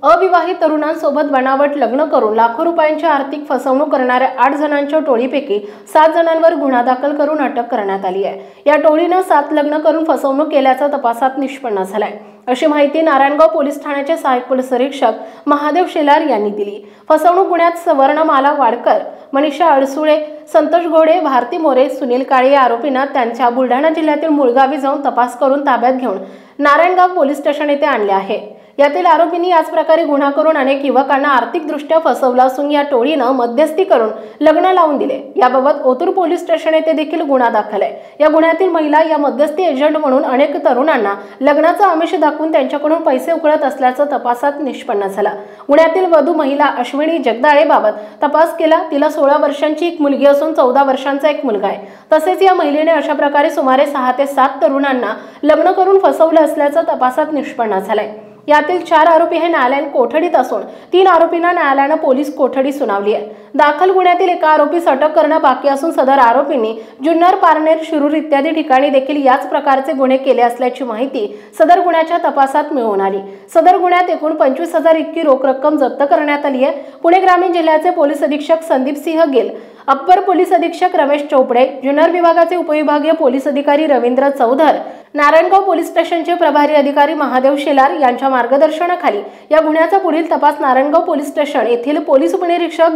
अविवाहित तरुणांसोबत बनावट लग्न करून लाखो रुपयांची आर्थिक फसवणूक करणाऱ्या 8 जणांच्या टोळीपैकी 7 जणांवर गुन्हा दाखल करून अटक करण्यात आली आहे। या टोळीने 7 लग्न करून फसवणूक केल्याचा तपासात निष्पन्न झालाय, अशी माहिती नारायणगाव पोलीस ठाण्याचे सहाय्यक पोलीस निरीक्षक महादेव शेलार यांनी दिली। फसवणूक गुन्ह्यात स्वर्णमाला वाडकर, मनीषा अडसुळे, संतोष घोडे, भारती मोरे, सुनील काळे या आरोपींना त्यांच्या बुलढाणा जिल्ह्यातील मुळगावी जाऊन तपास करून ताब्यात घेऊन नारायणगाव पोलीस स्टेशन येथे आणले आहे। यातील आरोपींनी याच प्रकारे गुन्हा करून अनेक युवकांना आर्थिकदृष्ट्या फसवलं असून या टोळीनं मध्यस्थी करून लग्न लावून दिले। याबाबत ओतूर पोलीस स्टेशन येथे देखील गुन्हा दाखल आहे। या गुन्ह्यातील महिला या मध्यस्थी एजंट म्हणून अनेक तरुणांना लग्नाचा आमिष दाखवून त्यांच्याकडून पैसे उकळत असल्याचं तपासात निष्पन्न झालं। गुन्ह्यातील वधू महिला अश्विनी जगदाळे बाबत तपास केला। तिला 16 वर्षांची एक मुलगी असून 14 वर्षांचा एक मुलगा आहे। तसेच या महिलेने अशा प्रकारे सुमारे 6 ते 7 तरुणांना लग्न करून फसवलं असल्याचं तपासात निष्पन्न झालंय। यातील 4 आरोपी हे न्यायालयीन कोठडीत असून 3 आरोपींना न्यायालयाने पोलीस कोठडी सुनावली आहे। दाखल गुन्ह्यातील एका आरोपीस अटक करणं बाकी असून सदर आरोपींनी जुन्नर, पारनेर, शिरूर इत्यादी ठिकाणी देखील याच प्रकारचे गुन्हे केले असल्याची माहिती सदर गुन्ह्याच्या तपासात मिळून आली। सदर गुन्ह्यात एकूण 25,000 इतकी रोख रक्कम जप्त करण्यात आली आहे। पुणे ग्रामीण जिल्ह्याचे पोलीस अधीक्षक संदीप सिंह गिल, अप्पर पोलीस अधीक्षक रमेश चोपडे, जुन्नर विभागाचे उपविभागीय पोलीस अधिकारी रवींद्र चौधर, नारायणगाव पोलीस स्टेशनचे प्रभारी अधिकारी महादेव शेलार यांच्या मार्गदर्शनाखाली या गुन्ह्याचा पुढील तपास नारायणगाव पोलीस स्टेशन येथील पोलीस उपनिरीक्षक